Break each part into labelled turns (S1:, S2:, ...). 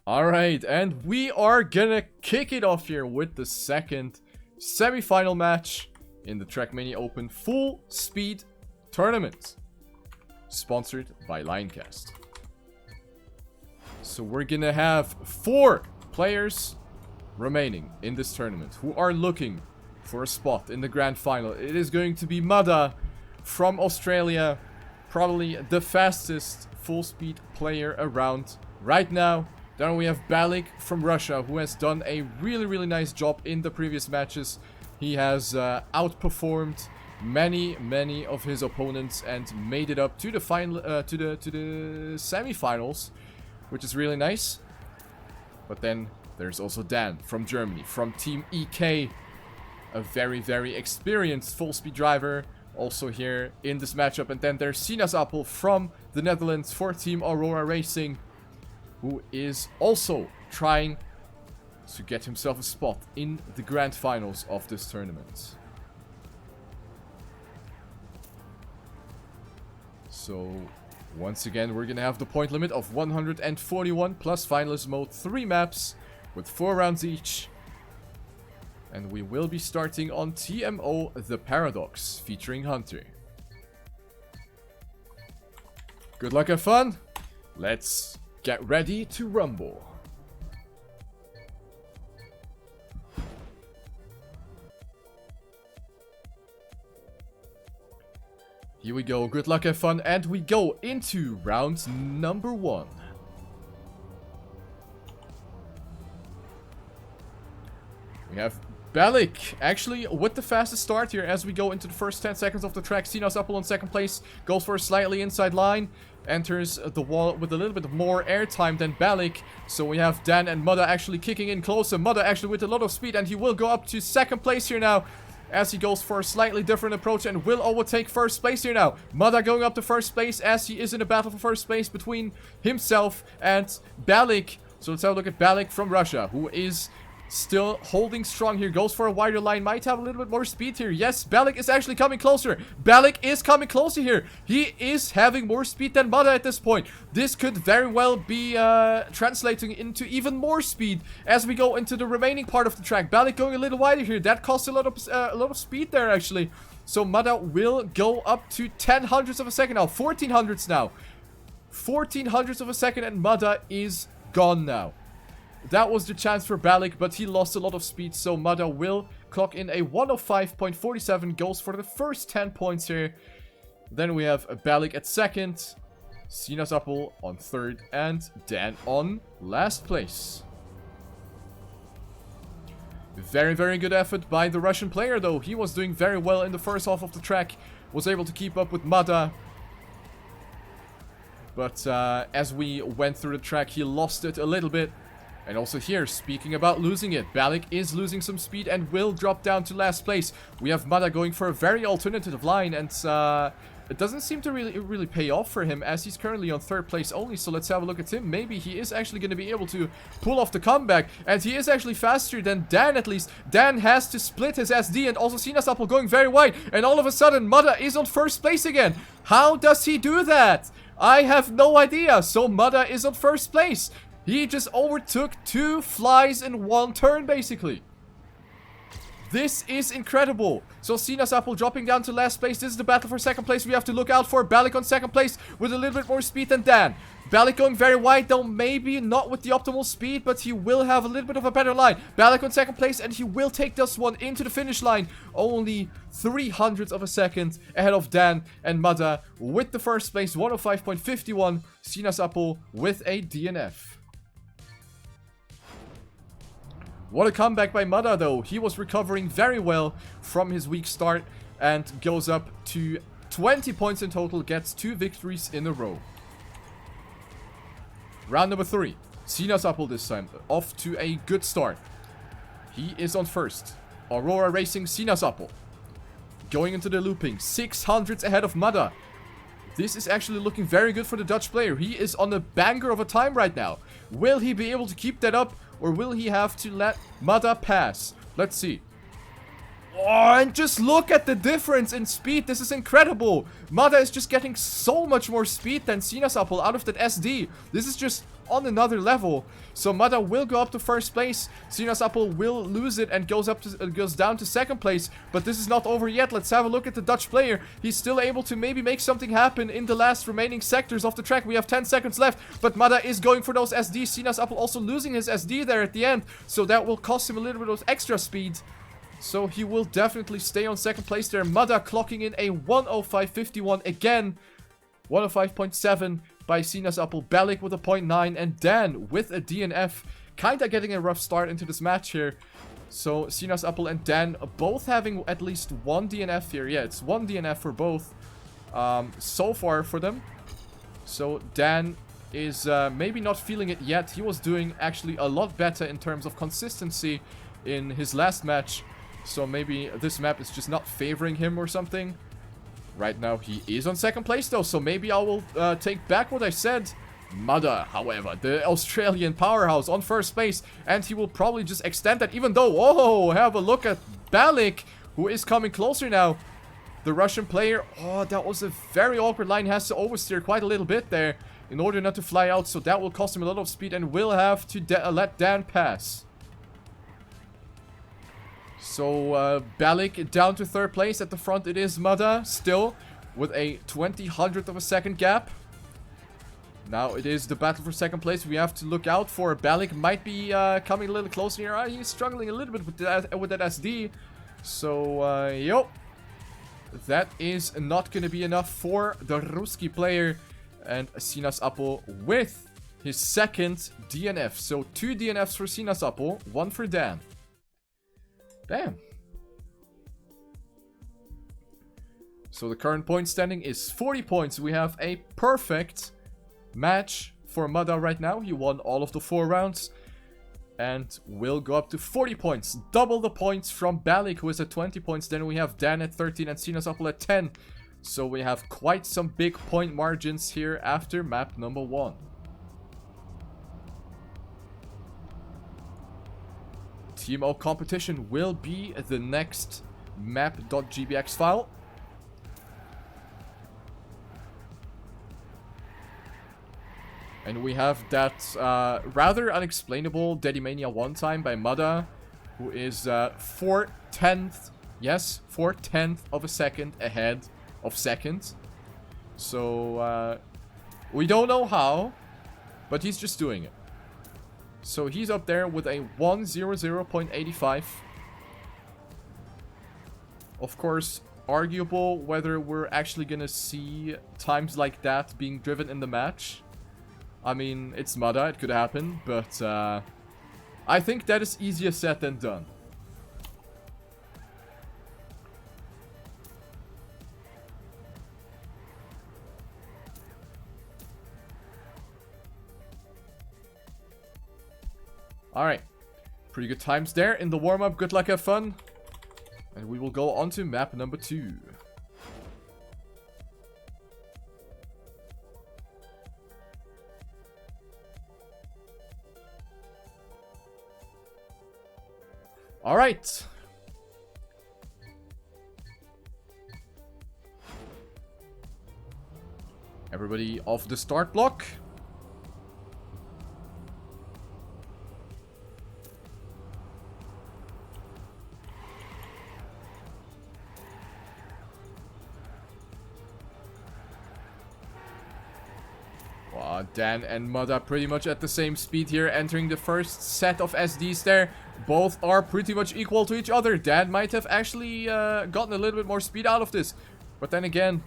S1: Alright, and we are gonna kick it off here with the second semi-final match in the TrackMania Open Fullspeed tournament. Sponsored by Lioncast. So we're gonna have 4 players remaining in this tournament who are looking for a spot in the grand final. It is going to be Mudda from Australia, probably the fastest full-speed player around right now. Then we have Balyk from Russia, who has done a really nice job in the previous matches. He has outperformed many of his opponents and made it up to the final, to the semi-finals, which is really nice. But then there's also Dan from Germany, from Team EK, a very experienced full-speed driver, also here in this matchup. And then there's SinasAppel from the Netherlands for Team Aurora Racing, who is also trying to get himself a spot in the grand finals of this tournament. So, once again, we're gonna have the point limit of 141 plus finalist mode, 3 maps with 4 rounds each. And we will be starting on TMO The Paradox, featuring Hunter. Good luck and fun. Let's get ready to rumble. Here we go, good luck and fun, and we go into round number 1. We have Balyk, actually with the fastest start here as we go into the first 10 seconds of the track. SinasAppel in second place, goes for a slightly inside line, enters the wall with a little bit more airtime than Balyk. So we have Dan and Mudda actually kicking in closer. Mudda actually with a lot of speed, and he will go up to second place here now as he goes for a slightly different approach and will overtake first place here now. Mudda going up to first place as he is in a battle for first place between himself and Balyk. So let's have a look at Balyk from Russia, who is still holding strong here. Goes for a wider line. Might have a little bit more speed here. Yes, Balyk is actually coming closer. Balyk is coming closer here. He is having more speed than Mudda at this point. This could very well be translating into even more speed as we go into the remaining part of the track. Balyk going a little wider here. That costs a lot of speed there, actually. So Mudda will go up to 10 hundredths of a second now. 14 hundredths now. 14 hundredths of a second, and Mudda is gone now. That was the chance for Balyk, but he lost a lot of speed, so Mudda will clock in a 105.47, goes for the first 10 points here. Then we have Balyk at second, SinasAppel on third, and Dan on last place. Very good effort by the Russian player, though. He was doing very well in the first half of the track, was able to keep up with Mudda. But as we went through the track, he lost it a little bit. And also here, speaking about losing it, Balyk is losing some speed and will drop down to last place. We have Mudda going for a very alternative line, and it doesn't seem to really pay off for him as he's currently on third place only. So let's have a look at him. Maybe he is actually going to be able to pull off the comeback, and he is actually faster than Dan at least. Dan has to split his SD, and also SinasAppel going very wide, and all of a sudden Mudda is on first place again. How does he do that? I have no idea. So Mudda is on first place. He just overtook 2 flies in 1 turn, basically. This is incredible. So SinasAppel dropping down to last place. This is the battle for second place we have to look out for. Balyk on second place with a little bit more speed than Dan. Balyk going very wide, though maybe not with the optimal speed, but he will have a little bit of a better line. Balyk on second place, and he will take this one into the finish line. Only 300ths of a second ahead of Dan and Mudda with the first place, 105.51. SinasAppel with a DNF. What a comeback by Mudda, though. He was recovering very well from his weak start and goes up to 20 points in total, gets 2 victories in a row. Round number 3. SinasAppel this time, off to a good start. He is on first. Aurora Racing, SinasAppel. Going into the looping, 600ths ahead of Mudda. This is actually looking very good for the Dutch player. He is on a banger of a time right now. Will he be able to keep that up, or will he have to let Mudda pass? Let's see. Oh, and just look at the difference in speed. This is incredible. Mudda is just getting so much more speed than SinasAppel out of that SD. This is just on another level. So Mudda will go up to first place. SinasAppel will lose it and goes down to second place. But this is not over yet. Let's have a look at the Dutch player. He's still able to maybe make something happen in the last remaining sectors of the track. We have 10 seconds left, but Mudda is going for those SDs. SinasAppel also losing his SD there at the end, so that will cost him a little bit of extra speed. So he will definitely stay on second place there. Mudda clocking in a 1:05.51 again. 1:05.7 by SinasAppel. Balyk with a 0.9 and Dan with a DNF. Kinda getting a rough start into this match here. So SinasAppel and Dan both having at least one DNF here. Yeah, it's one DNF for both so far for them. So Dan is maybe not feeling it yet. He was doing actually a lot better in terms of consistency in his last match. So maybe this map is just not favoring him or something. Right now he is on second place though, so maybe I will take back what I said. Mudda, however, the Australian powerhouse on first place, and he will probably just extend that, even though, oh, have a look at Balyk, who is coming closer now. The Russian player, oh, that was a very awkward line. He has to oversteer quite a little bit there in order not to fly out, so that will cost him a lot of speed and will have to let Dan pass. So, Balyk down to third place. At the front it is Mudda, still, with a 20/100th of a second gap. Now it is the battle for second place. We have to look out for. Balyk might be coming a little closer here. He's struggling a little bit with that SD. So, yo. That is not going to be enough for the Ruski player. And SinasAppel with his second DNF. So, 2 DNFs for SinasAppel, 1 for Dan. Damn. So the current point standing is 40 points. We have a perfect match for Mudda right now. He won all of the 4 rounds and will go up to 40 points. Double the points from Balyk, who is at 20 points. Then we have Dan at 13 and SinasAppel at 10. So we have quite some big point margins here after map number 1. TMO competition will be the next map.gbx file. And we have that rather unexplainable TrackMania 1 time by Mudda, who is 4/10th, yes, 4/10th of a second ahead of second. So we don't know how, but he's just doing it. So he's up there with a 1:00.85. Of course, arguable whether we're actually gonna see times like that being driven in the match. I mean, it's Mudda, it could happen, but I think that is easier said than done. Alright, pretty good times there in the warm-up. Good luck, have fun. And we will go on to map number 2. Alright. Everybody off the start block. Dan and Mudda pretty much at the same speed here, entering the first set of SDs there. Both are pretty much equal to each other. Dan might have actually gotten a little bit more speed out of this. But then again,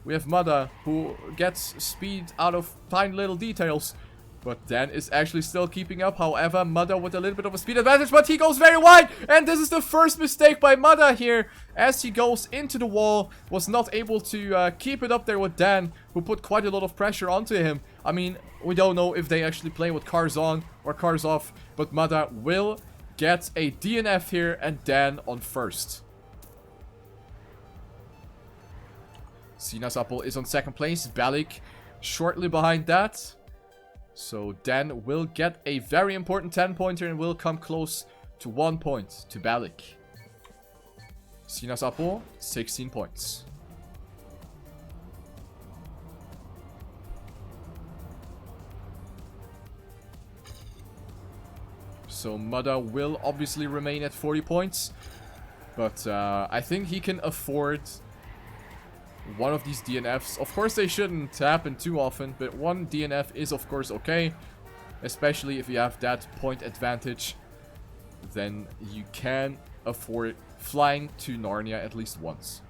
S1: we have Mudda, who gets speed out of tiny little details. But Dan is actually still keeping up. However, Mudda with a little bit of a speed advantage, but he goes very wide. And this is the first mistake by Mudda here, as he goes into the wall. Was not able to keep it up there with Dan, who put quite a lot of pressure onto him. I mean, we don't know if they actually play with cars on or cars off, but Mudda will get a DNF here and Dan on first. SinasAppel is on second place. Balyk shortly behind that. So Dan will get a very important 10-pointer and will come close to 1 point to Balyk. SinasAppel, 16 points. So Mudda will obviously remain at 40 points. But I think he can afford one of these DNFs. Of course, they shouldn't happen too often, but one DNF is of course okay. Especially if you have that point advantage, then you can afford flying to Narnia at least once.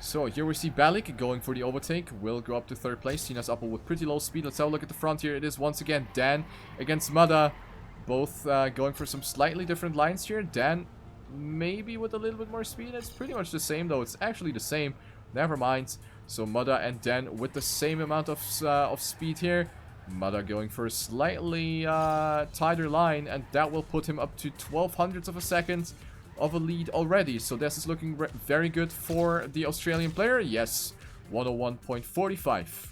S1: So here we see Balyk going for the overtake. Will go up to 3rd place. SinasAppel with pretty low speed. Let's have a look at the front here. It is once again Dan against Mudda. Both going for some slightly different lines here. Dan maybe with a little bit more speed. It's pretty much the same though. It's actually the same. Never mind. So Mudda and Dan with the same amount of speed here. Mudda going for a slightly tighter line, and that will put him up to 0.12 of a second of a lead already. So this is looking very good for the Australian player. Yes, 101.45.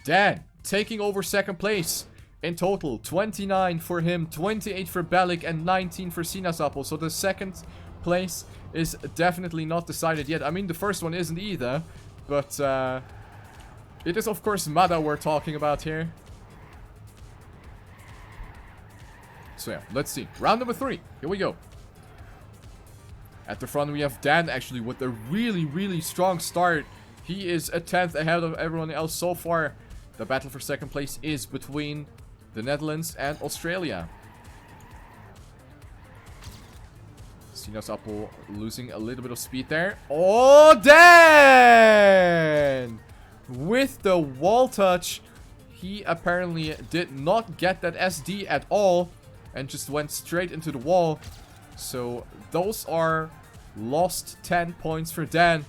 S1: Dan taking over 2nd place. In total, 29 for him, 28 for Balyk, and 19 for SinasAppel. So the 2nd place is definitely not decided yet. I mean, the first one isn't either. But it is, of course, Mudda we're talking about here. So yeah, let's see. Round number 3. Here we go. At the front we have Dan actually with a really, really strong start. He is a 10th ahead of everyone else so far. The battle for 2nd place is between the Netherlands and Australia. SinasAppel losing a little bit of speed there. Oh, Dan! With the wall touch. He apparently did not get that SD at all. And just went straight into the wall. So those are lost 10 points for Dan.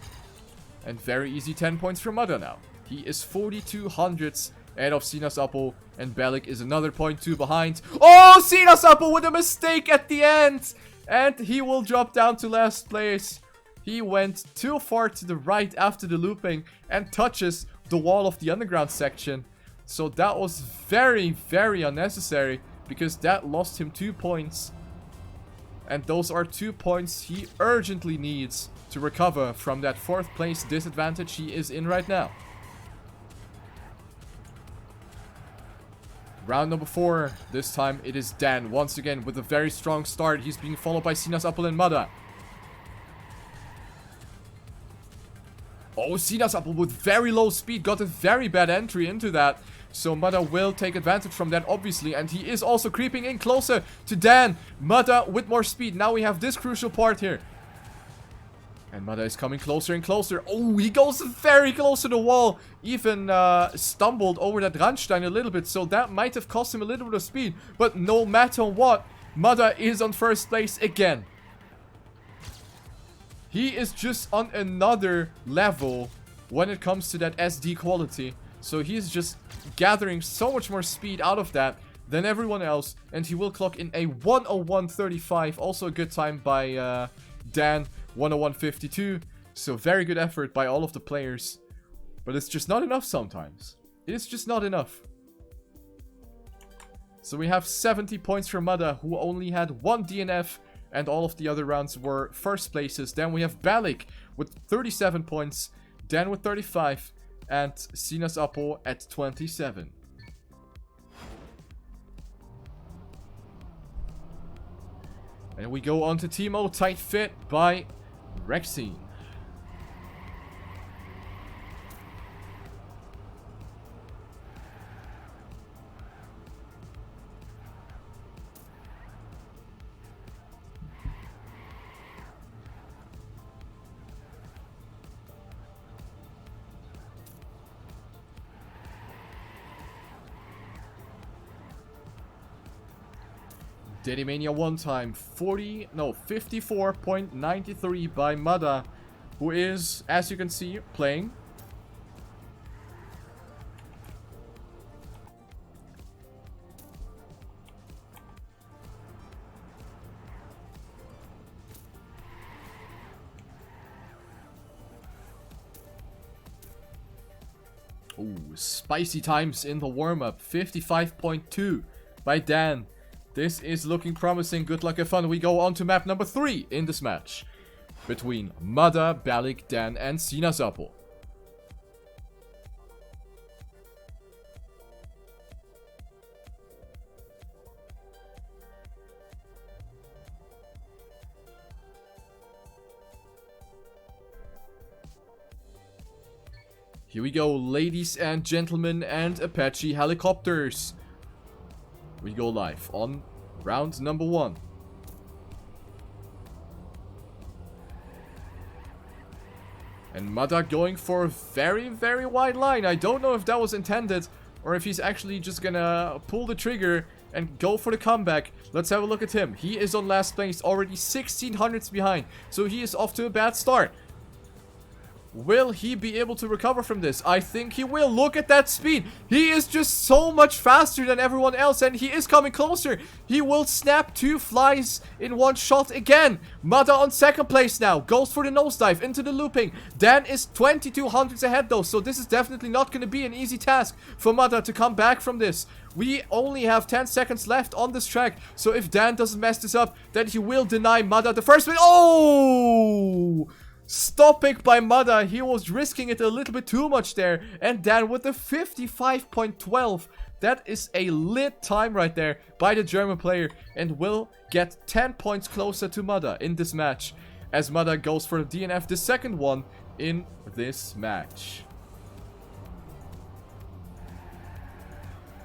S1: And very easy 10 points for Mudda now. He is 42 hundredths ahead of SinasAppel. And Balyk is another 0.2 behind. Oh, SinasAppel with a mistake at the end. And he will drop down to last place. He went too far to the right after the looping. And touches the wall of the underground section. So that was very, very unnecessary. Because that lost him 2 points. And those are 2 points he urgently needs to recover from that 4th place disadvantage he is in right now. Round number 4. This time it is Dan once again with a very strong start. He's being followed by SinasAppel and Mudda. Oh, SinasAppel with very low speed got a very bad entry into that. So Mudda will take advantage from that, obviously. And he is also creeping in closer to Dan. Mudda with more speed. Now we have this crucial part here. And Mudda is coming closer and closer. Oh, he goes very close to the wall. Even stumbled over that Randstein a little bit. So that might have cost him a little bit of speed. But no matter what, Mudda is on 1st place again. He is just on another level when it comes to that SD quality. So he's just gathering so much more speed out of that than everyone else. And he will clock in a 101.35. Also a good time by Dan. 101.52. So very good effort by all of the players. But it's just not enough sometimes. It is just not enough. So we have 70 points for Mudda, who only had 1 DNF. And all of the other rounds were 1st places. Then we have Balyk with 37 points. Dan with 35. And SinasAppel at 27. And we go on to Teemo Tight Fit by Rexine. TrackMania one time 54.93 by Mudda, who is, as you can see, playing. Ooh, spicy times in the warm-up. 55.2 by Dan. This is looking promising. Good luck and fun. We go on to map number 3 in this match. Between Mudda, Balyk, Dan and SinasAppel. Here we go, ladies and gentlemen and Apache helicopters. We go live on round number 1. And Mudda going for a very, very wide line. I don't know if that was intended or if he's actually just gonna pull the trigger and go for the comeback. Let's have a look at him. He is on last place, already 1600s behind. So he is off to a bad start. Will he be able to recover from this? I think he will. Look at that speed. He is just so much faster than everyone else, and he is coming closer. He will snap 2 flies in 1 shot again. Mudda on 2nd place now. Goes for the nosedive into the looping. Dan is 2200s ahead though, so this is definitely not going to be an easy task for Mudda to come back from this. We only have 10 seconds left on this track, so if Dan doesn't mess this up, then he will deny Mudda the first win. Oh! Stopping by Mudda. He was risking it a little bit too much there. And Dan with the 55.12. That is a lit time right there by the German player. And will get 10 points closer to Mudda in this match. As Mudda goes for the DNF, the second one in this match.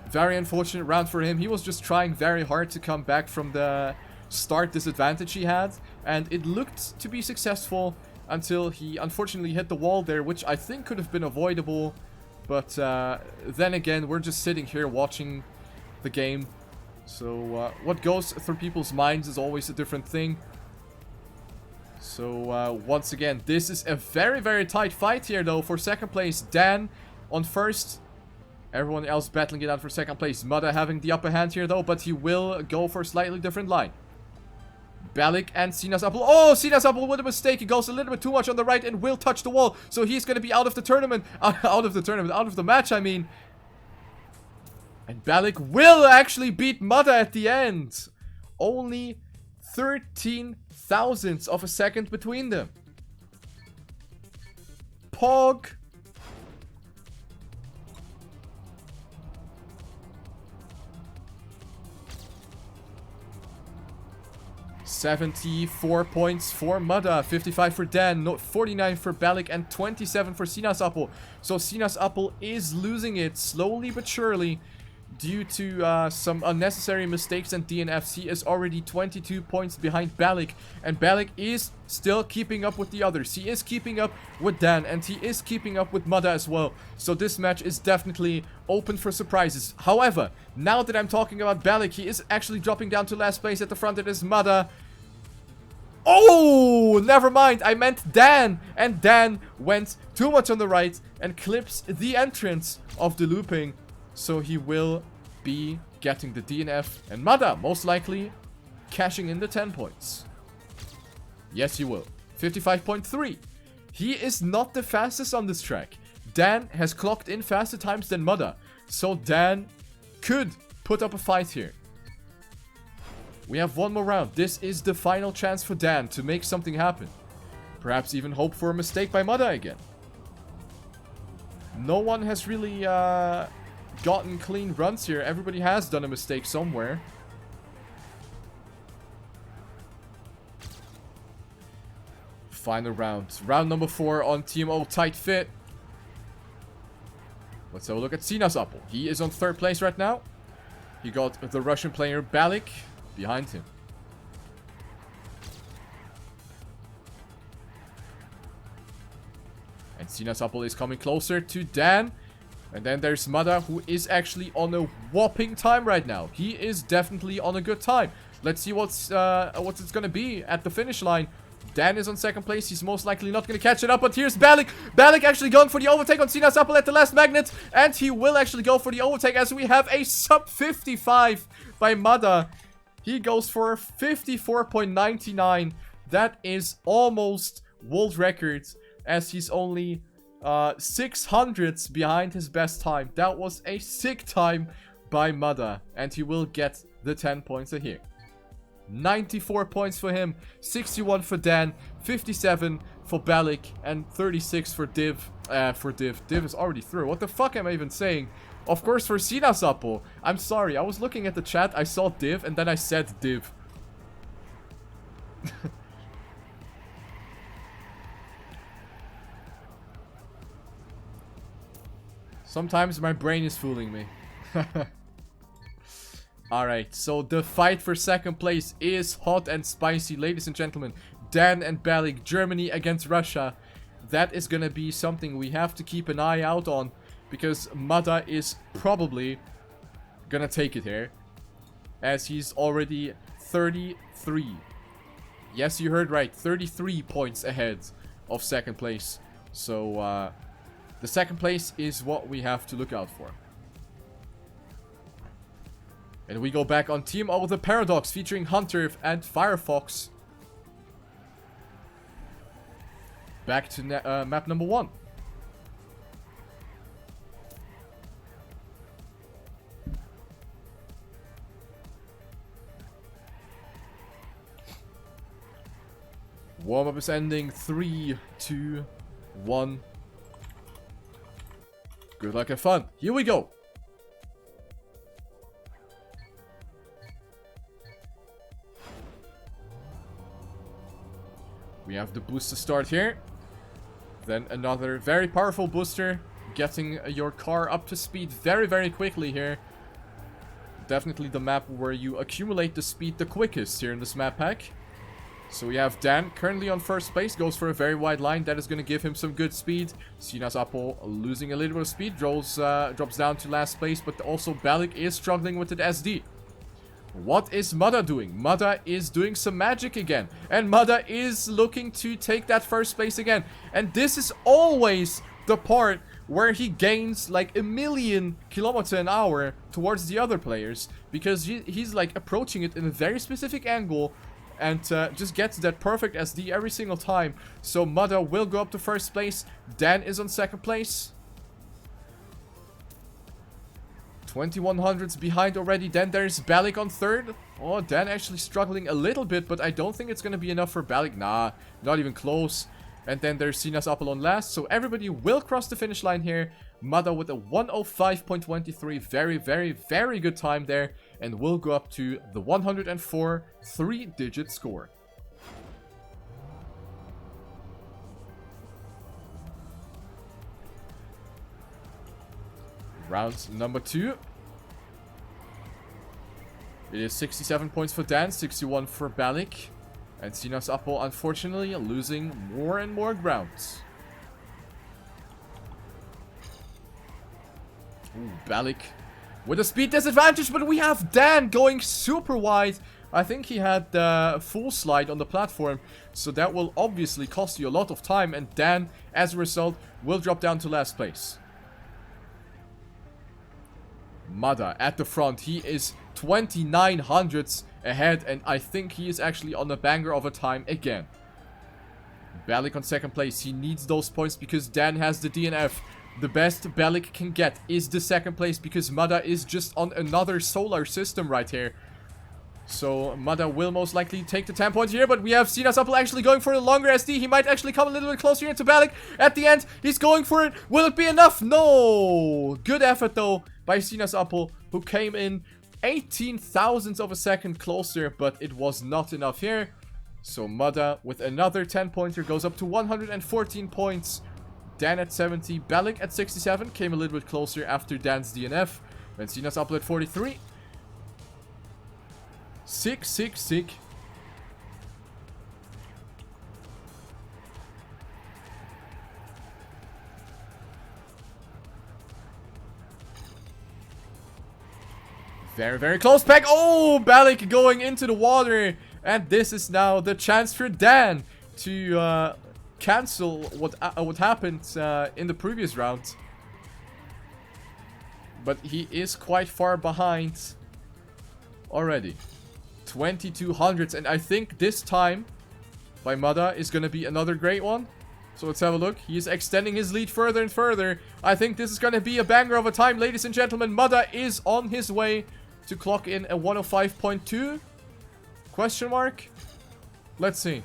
S1: Very unfortunate round for him. He was just trying very hard to come back from the start disadvantage he had. And it looked to be successful. Until he unfortunately hit the wall there, which I think could have been avoidable. But then again, we're just sitting here watching the game. So what goes through people's minds is always a different thing. So once again, this is a very, very tight fight here though. For 2nd place, Dan on 1st. Everyone else battling it out for 2nd place. Mudda having the upper hand here though, but he will go for a slightly different line. Balyk and SinasAppel. Oh, SinasAppel with a mistake. He goes a little bit too much on the right and will touch the wall. So he's going to be out of the tournament. Out of the match, I mean. And Balyk will actually beat Mudda at the end. Only 13 thousandths of a second between them. Pog. 74 points for Mudda, 55 for Dan, 49 for Balyk, and 27 for SinasAppel. So SinasAppel is losing it slowly but surely due to some unnecessary mistakes and DNFs. He is already 22 points behind Balyk, and Balyk is still keeping up with the others. He is keeping up with Dan, and he is keeping up with Mudda as well. So this match is definitely open for surprises. However, now that I'm talking about Balyk, he is actually dropping down to last place. At the front it is Mudda. Oh, never mind. I meant Dan. And Dan went too much on the right and clips the entrance of the looping. So he will be getting the DNF. And Mudda, most likely, cashing in the 10 points. Yes, he will. 55.3. He is not the fastest on this track. Dan has clocked in faster times than Mudda. So Dan could put up a fight here. We have one more round. This is the final chance for Dan to make something happen. Perhaps even hope for a mistake by Mudda again. No one has really gotten clean runs here. Everybody has done a mistake somewhere. Final round. Round number 4 on Team O Tight Fit. Let's have a look at SinasAppel. He is on 3rd place right now. He got the Russian player Balyk behind him. And SinasAppel is coming closer to Dan. And then there's Mudda, who is actually on a whopping time right now. He is definitely on a good time. Let's see what's it's gonna be at the finish line. Dan is on 2nd place. He's most likely not going to catch it up. But here's Balyk. Balyk actually going for the overtake on SinasAppel at the last magnet. And he will actually go for the overtake as we have a sub 55 by Mudda. He goes for 54.99. That is almost world record, as he's only 600ths behind his best time. That was a sick time by Mudda. And he will get the 10 points here. 94 points for him, 61 for Dan, 57 for Balyk, and 36 for Div. Div is already through. What the fuck am I even saying? Of course, for SinasAppel. I'm sorry, I was looking at the chat, I saw Div, and then I said Div. Sometimes my brain is fooling me. Alright, so the fight for second place is hot and spicy, ladies and gentlemen. Dan and Balyk, Germany against Russia. That is gonna be something we have to keep an eye out on, because Mudda is probably gonna take it here, as he's already 33. Yes, you heard right, 33 points ahead of second place. So, the second place is what we have to look out for. And we go back on Team O, the Paradox, featuring Hunter and Firefox. Back to map number 1. Warm-up is ending. 3, 2, 1. Good luck and fun. Here we go. We have the booster start here. Then another very powerful booster, getting your car up to speed very, very quickly here. Definitely the map where you accumulate the speed the quickest here in this map pack. So we have Dan currently on first place, goes for a very wide line. That is going to give him some good speed. SinasAppel losing a little bit of speed, drops down to last place, but also Balyk is struggling with the SD. What is Mudda doing? Mudda is doing some magic again. And Mudda is looking to take that first place again. And this is always the part where he gains like 1,000,000 kilometers an hour towards the other players. Because he's like approaching it in a very specific angle. And just gets that perfect SD every single time. So Mudda will go up to first place. Dan is on second place. 2100s behind already. Then there's Balyk on third. Oh, Dan actually struggling a little bit, but I don't think it's going to be enough for Balyk. Nah, not even close. And then there's SinasAppel on last. So everybody will cross the finish line here. Mudda with a 105.23. Very, very, very good time there. And will go up to the 104 3-digit score. Round number 2. It is 67 points for Dan, 61 for Balyk. And SinasAppel, unfortunately, losing more and more grounds. Ooh, Balyk with a speed disadvantage, but we have Dan going super wide. I think he had the full slide on the platform, so that will obviously cost you a lot of time. And Dan, as a result, will drop down to last place. Mudda at the front. He is 2900s ahead, and I think he is actually on a banger of a time again. Balyk on second place. He needs those points because Dan has the DNF. The best Balyk can get is the second place because Mudda is just on another solar system right here. So Mudda will most likely take the 10 points here, but we have SinasAppel actually going for a longer SD. He might actually come a little bit closer into Balyk. At the end, he's going for it. Will it be enough? No! Good effort though by SinasAppel, who came in 18 thousandths of a second closer, but it was not enough here. So Mudda with another 10 pointer goes up to 114 points. Dan at 70, Balyk at 67, came a little bit closer after Dan's DNF. And SinasAppel at 43. Sick. Very, very close pack. Oh, Balyk going into the water. And this is now the chance for Dan to cancel what happened in the previous round. But he is quite far behind already. 2200s, and I think this time by Mudda is going to be another great one. So let's have a look. He is extending his lead further and further. I think this is going to be a banger of a time, ladies and gentlemen. Mudda is on his way to clock in a 105.2? Question mark? Let's see.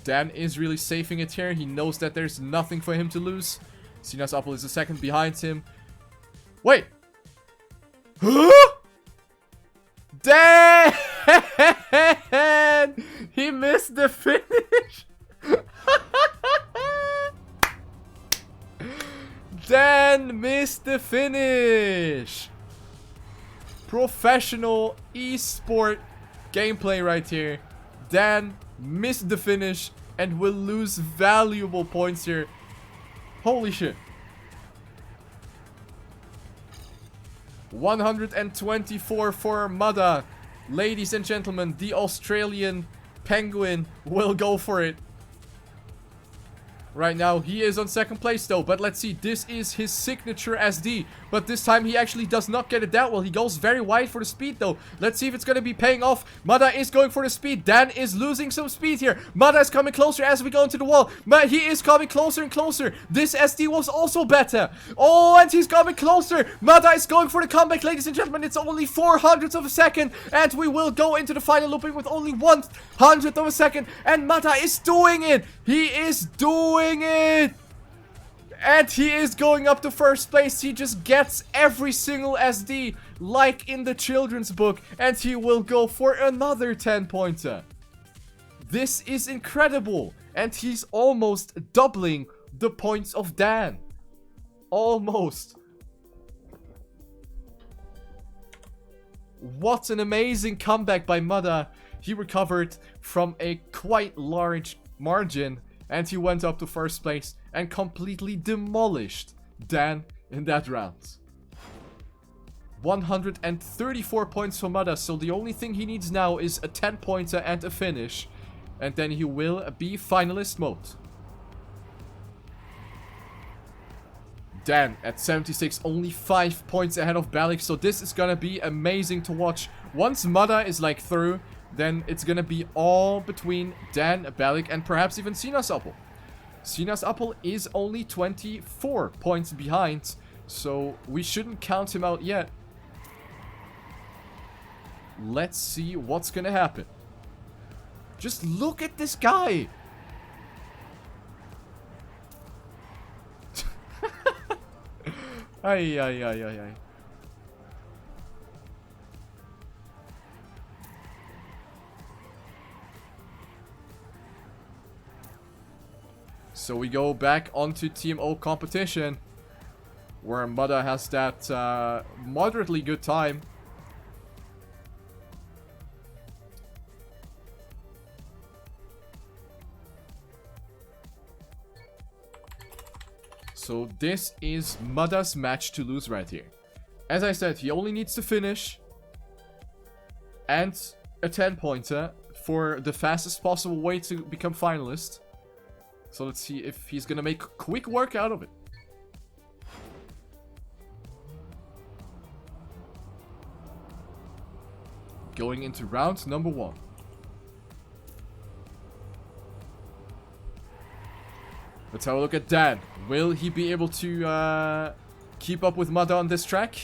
S1: Dan is really safing it here. He knows that there's nothing for him to lose. SinasAppel is a second behind him. Wait! Huh? Dan! He missed the finish. the finish. Professional esport gameplay right here. Dan missed the finish and will lose valuable points here. Holy shit. 124 for Mudda. Ladies and gentlemen, the Australian penguin will go for it. Right now, he is on second place though, but let's see, this is his signature SD. But this time, he actually does not get it that well. He goes very wide for the speed though. Let's see if it's going to be paying off. Mudda is going for the speed. Dan is losing some speed here. Mudda is coming closer as we go into the wall. But he is coming closer and closer. This SD was also better. Oh, and he's coming closer. Mudda is going for the comeback, ladies and gentlemen. It's only 400ths of a second. And we will go into the final looping with only 100th of a second. And Mudda is doing it. He is doing it, and he is going up to first place. He just gets every single SD like in the children's book, and he will go for another 10-pointer. This is incredible, and he's almost doubling the points of Dan. Almost. What an amazing comeback by Mudda. He recovered from a quite large margin, and he went up to first place and completely demolished Dan in that round. 134 points for Mudda, so the only thing he needs now is a 10-pointer and a finish. And then he will be finalist mode. Dan at 76, only 5 points ahead of Balyk, so this is gonna be amazing to watch. Once Mudda is like through, then it's gonna be all between Dan, Balyk, and perhaps even SinasAppel. SinasAppel is only 24 points behind, so we shouldn't count him out yet. Let's see what's gonna happen. Just look at this guy! Ay, ay, ay, ay, ay. So we go back onto Team O competition, where Mudda has that moderately good time. So this is Mudda's match to lose right here. As I said, he only needs to finish and a 10-pointer for the fastest possible way to become finalist. So let's see if he's gonna make quick work out of it. Going into round number 1. Let's have a look at Dan. Will he be able to keep up with Mudda on this track?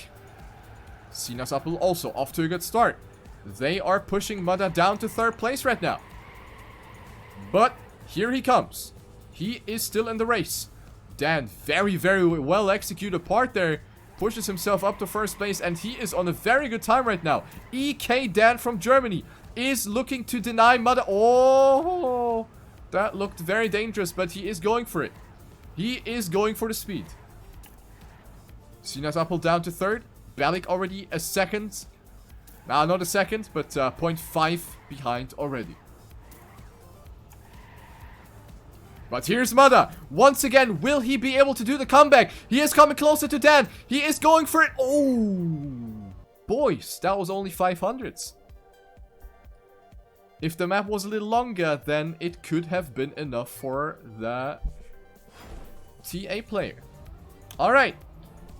S1: SinasAppel also off to a good start. They are pushing Mudda down to third place right now. But here he comes. He is still in the race. Dan, very, very well executed part there. Pushes himself up to first place, and he is on a very good time right now. EK Dan from Germany is looking to deny Mudda. Oh, that looked very dangerous, but he is going for it. He is going for the speed. SinasAppel down to third. Balyk already a second. Nah, not a second, but 0.5 behind already. But here's Mudda. Once again, will he be able to do the comeback? He is coming closer to Dan. He is going for it. Oh, boys, that was only 500s. If the map was a little longer, then it could have been enough for the TA player. Alright,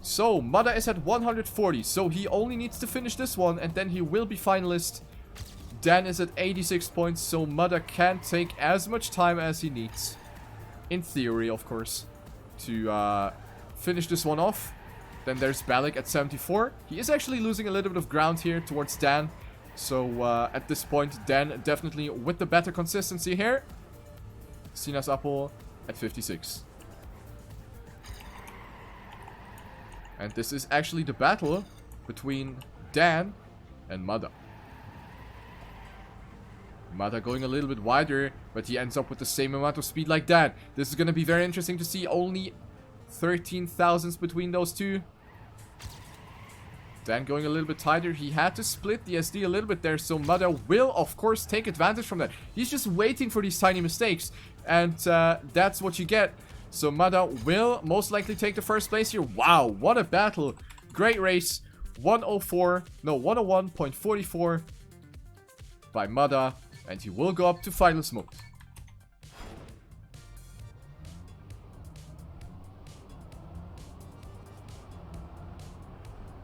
S1: so Mudda is at 140, so he only needs to finish this one, and then he will be finalist. Dan is at 86 points, so Mudda can take as much time as he needs. In theory, of course, to finish this one off. Then there's Balyk at 74. He is actually losing a little bit of ground here towards Dan. So at this point, Dan definitely with the better consistency here. SinasAppel at 56. And this is actually the battle between Dan and Mudda. Mudda going a little bit wider, but he ends up with the same amount of speed like Dan. This is going to be very interesting to see. Only 13 thousandths between those two. Dan going a little bit tighter. He had to split the SD a little bit there, so Mudda will, of course, take advantage from that. He's just waiting for these tiny mistakes, and that's what you get. So Mudda will most likely take the first place here. Wow, what a battle. Great race. 101.44 by Mudda, and he will go up to finalist mode.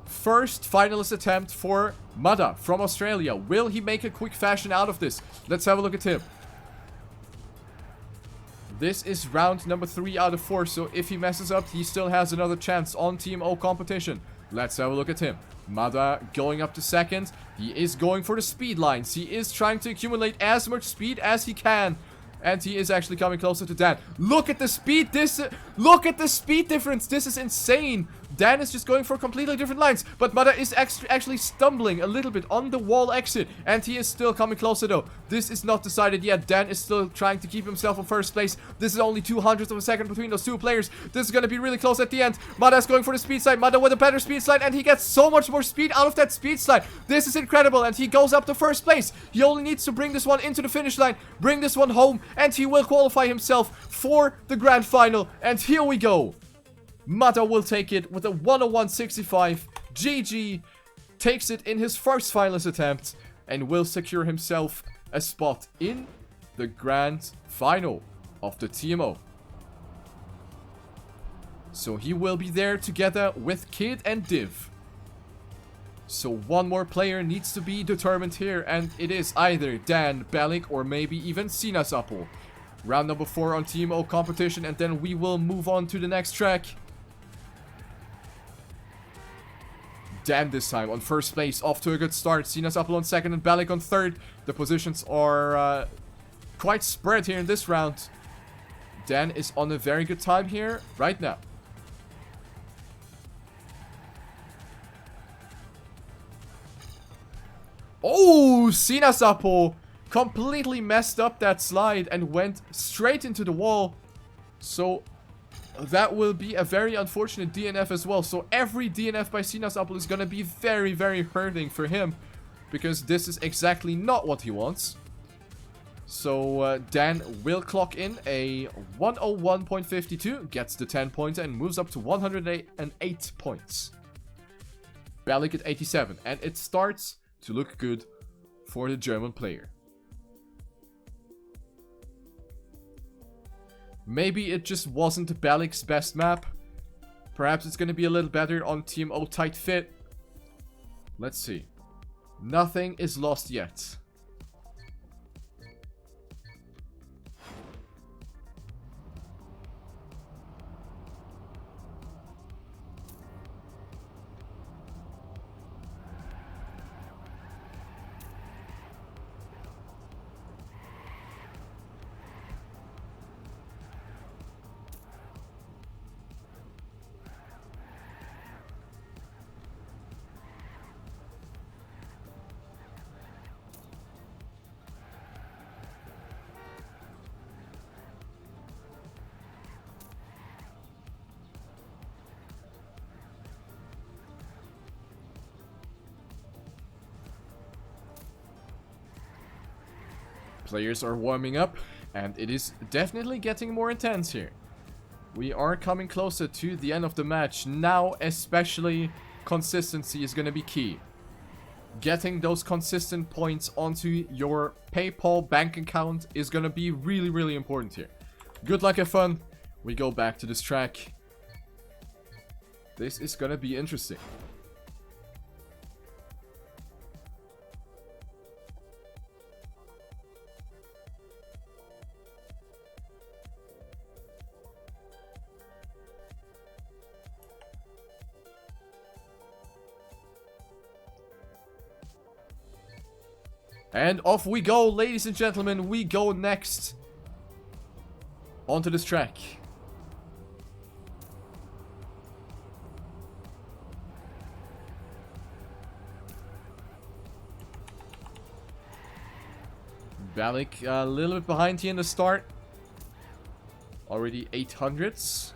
S1: First finalist attempt for Mudda from Australia. Will he make a quick fashion out of this? Let's have a look at him. This is round number 3 out of 4, so if he messes up, he still has another chance on Team O competition. Let's have a look at him. Mudda going up to second. He is going for the speed lines. He is trying to accumulate as much speed as he can. And he is actually coming closer to Dan. Look at the speed. Look at the speed difference. This is insane. Dan is just going for completely different lines. But Mudda is actually stumbling a little bit on the wall exit. And he is still coming closer though. This is not decided yet. Dan is still trying to keep himself in first place. This is only 200ths of a second between those two players. This is going to be really close at the end. Mudda is going for the speed slide. Mudda with a better speed slide. And he gets so much more speed out of that speed slide. This is incredible. And he goes up to first place. He only needs to bring this one into the finish line. Bring this one home. And he will qualify himself for the grand final. And here we go. Mudda will take it with a 101.65. GG takes it in his first finalist attempt and will secure himself a spot in the grand final of the TMO. So he will be there together with Kid and Div. So one more player needs to be determined here, and it is either Dan, Balyk, or maybe even SinasAppel. Round number 4 on Team O competition, and then we will move on to the next track. Dan this time on first place, off to a good start. SinasAppel on second and Balyk on third. The positions are quite spread here in this round. Dan is on a very good time here right now. Oh, SinasAppel completely messed up that slide and went straight into the wall. So that will be a very unfortunate DNF as well. So every DNF by SinasAppel is going to be very, very hurting for him, because this is exactly not what he wants. So Dan will clock in a 101.52, gets the 10 points and moves up to 108 points. Balyk at 87, and it starts to look good for the German player. Maybe it just wasn't Balyk's best map. Perhaps it's going to be a little better on Team O Tight Fit. Let's see. Nothing is lost yet. Players are warming up, and it is definitely getting more intense here. We are coming closer to the end of the match. Now, especially, consistency is going to be key. Getting those consistent points onto your PayPal bank account is going to be really, really important here. Good luck, have fun. We go back to this track. This is going to be interesting. And off we go, ladies and gentlemen. We go next onto this track. Balyk a little bit behind here in the start. Already 800s.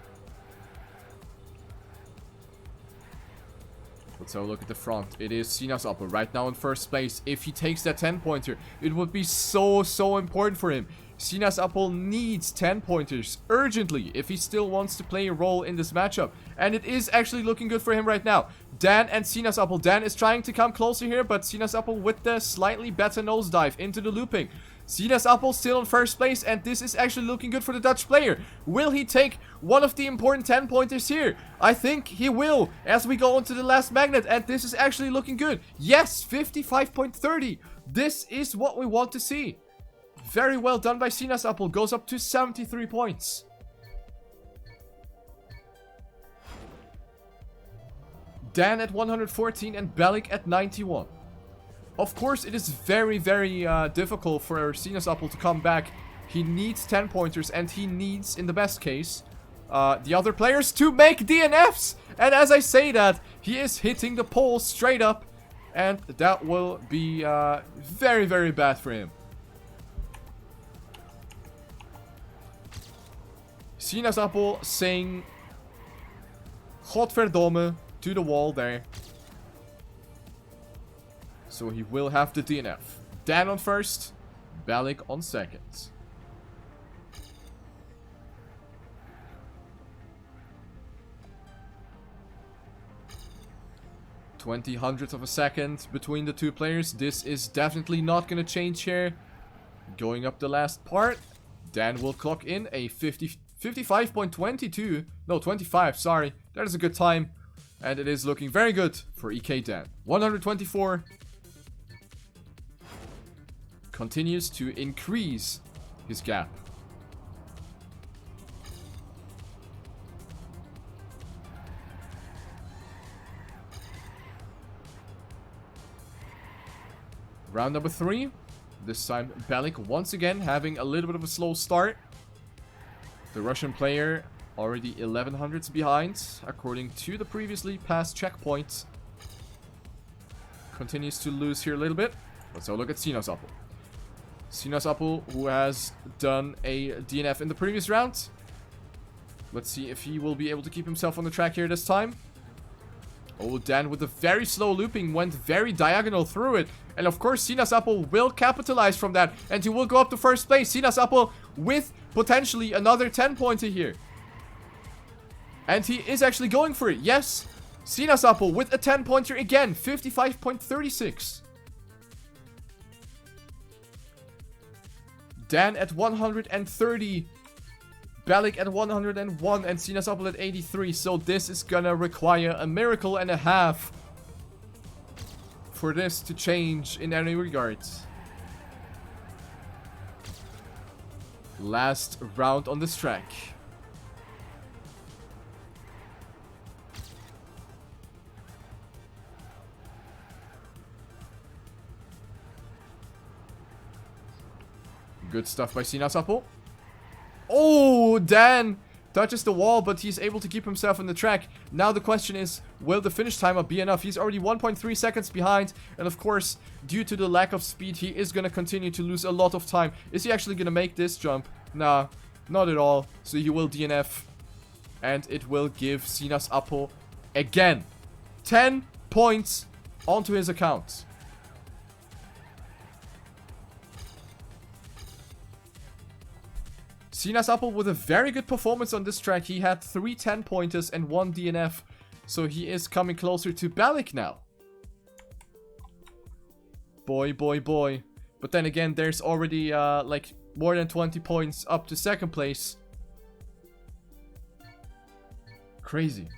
S1: But Let's have a look at the front. It is SinasAppel right now in first place. If he takes that 10-pointer, it would be so important for him. SinasAppel needs 10-pointers urgently if he still wants to play a role in this matchup. And it is actually looking good for him right now. Dan and SinasAppel. Dan is trying to come closer here, but SinasAppel with the slightly better nosedive into the looping. SinasAppel still in first place, and this is actually looking good for the Dutch player. Will he take one of the important 10-pointers here? I think he will, as we go into the last magnet, and this is actually looking good. Yes, 55.30. This is what we want to see. Very well done by SinasAppel. Goes up to 73 points. Dan at 114 and Balyk at 91. Of course, it is very difficult for SinasAppel to come back. He needs 10-pointers, and he needs, in the best case, the other players to make DNFs. And as I say that, he is hitting the pole straight up, and that will be very bad for him. SinasAppel saying Godverdomme to the wall there. So he will have the DNF. Dan on first, Balyk on second. .20 of a second between the two players. This is definitely not going to change here. Going up the last part, Dan will clock in a 55.22. No, 25, sorry. That is a good time. And it is looking very good for EK Dan. 124. Continues to increase his gap. Round number 3. This time Balyk once again having a little bit of a slow start. The Russian player already 1100s behind, according to the previously passed checkpoint. Continues to lose here a little bit. Let's have a look at SinasAppel. SinasAppel, who has done a DNF in the previous round. Let's see if he will be able to keep himself on the track here this time. Oh, Dan with a very slow looping went very diagonal through it. And of course, SinasAppel will capitalize from that. And he will go up to first place. SinasAppel with potentially another 10-pointer here. And he is actually going for it. Yes, SinasAppel with a 10-pointer again. 55.36. Dan at 130. Balyk at 101 and SinasAppel at 83. So this is gonna require a miracle and a half for this to change in any regards. Last round on this track. Good stuff by SinasAppel. Oh, Dan touches the wall, but he's able to keep himself on the track. Now the question is, will the finish timer be enough? He's already 1.3 seconds behind. And of course, due to the lack of speed, he is going to continue to lose a lot of time. Is he actually going to make this jump? Nah, not at all. So he will DNF. And it will give SinasAppel, again, 10 points onto his account. SinasAppel with a very good performance on this track. He had 3 10-pointers and 1 DNF. So he is coming closer to Balyk now. Boy. But then again, there's already like more than 20 points up to second place. Crazy.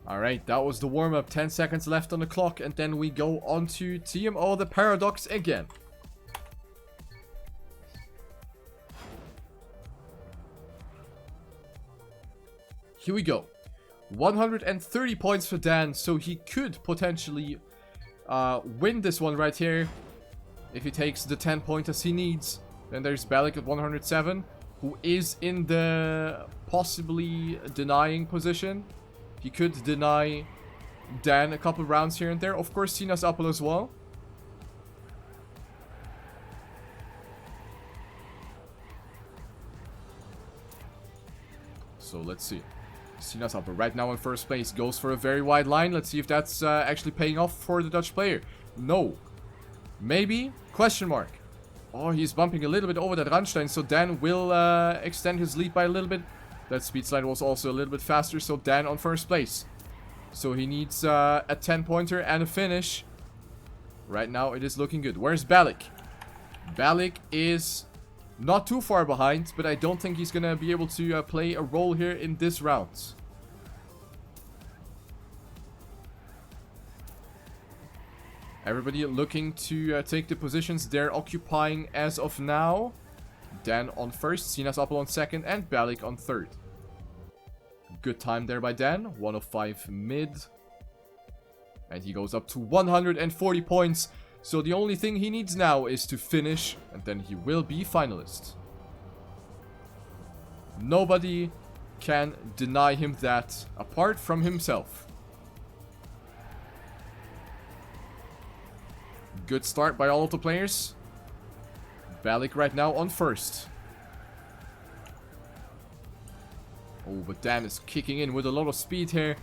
S1: Alright, that was the warm-up. 10 seconds left on the clock. And then we go on to TMO, the Paradox again. Here we go. 130 points for Dan. So he could potentially win this one right here. If he takes the 10 pointers he needs. Then there's Balyk at 107. Who is in the possibly denying position. He could deny Dan a couple rounds here and there. Of course, SinasAppel as well. So let's see. SinasAppel right now in first place. Goes for a very wide line. Let's see if that's actually paying off for the Dutch player. No. Maybe? Question mark. Oh, he's bumping a little bit over that Randstein. So Dan will extend his lead by a little bit. That speed slide was also a little bit faster, so Dan on first place. So he needs a 10-pointer and a finish. Right now, it is looking good. Where's Balyk? Balyk is not too far behind, but I don't think he's going to be able to play a role here in this round. Everybody looking to take the positions they're occupying as of now. Dan on first, SinasAppel on second, and Balyk on third. Good time there by Dan. 105 mid. And he goes up to 140 points. So the only thing he needs now is to finish, and then he will be finalist. Nobody can deny him that, apart from himself. Good start by all of the players. Balyk right now on first. Oh, but Dan is kicking in with a lot of speed here.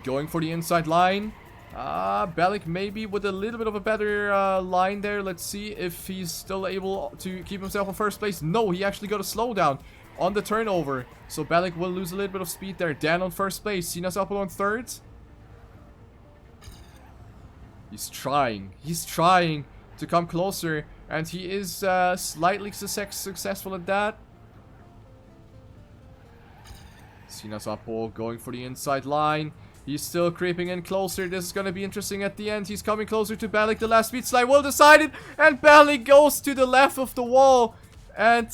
S1: Going for the inside line. Balyk maybe with a little bit of a better line there. Let's see if he's still able to keep himself in first place. No, he actually got a slowdown on the turnover. So Balyk will lose a little bit of speed there. Dan on first place. SinasAppel on third. He's trying. He's trying to come closer. And he is slightly successful at that. SinasAppel going for the inside line. He's still creeping in closer. This is going to be interesting at the end. He's coming closer to Balyk. The last speed slide well decided. And Balyk goes to the left of the wall. And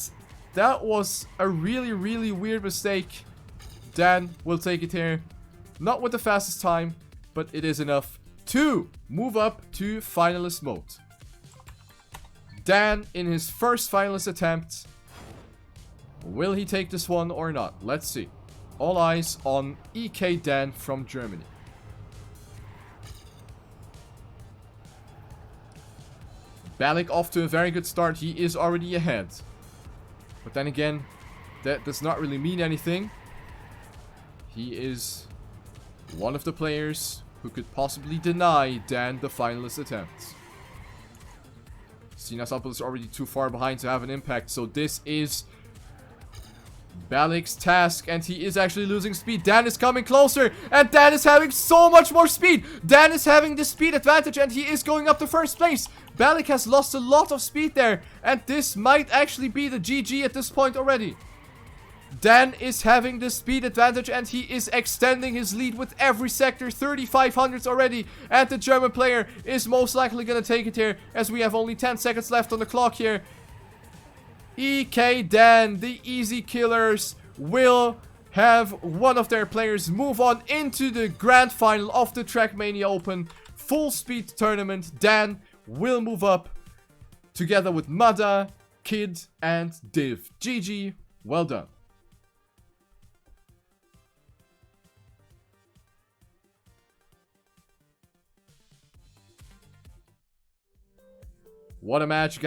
S1: that was a really, really weird mistake. Dan will take it here. Not with the fastest time, but it is enough to move up to finalist mode. Dan in his first finalist attempt. Will he take this one or not? Let's see. All eyes on EK Dan from Germany. Balyk off to a very good start. He is already ahead. But then again, that does not really mean anything. He is one of the players who could possibly deny Dan the finalist attempt. SinasAppel is already too far behind to have an impact. So this is Balyk's task, and he is actually losing speed. Dan is coming closer, and Dan is having so much more speed. Dan is having the speed advantage, and he is going up to first place. Balyk has lost a lot of speed there, and this might actually be the GG at this point already. Dan is having the speed advantage, and he is extending his lead with every sector. 3500s already, and the German player is most likely going to take it here, as we have only 10 seconds left on the clock here. EK Dan, the easy killers, will have one of their players move on into the grand final of the TrackMania Open Fullspeed tournament. Dan will move up together with Mudda, Kid, and Div. GG, well done. What a match, guys.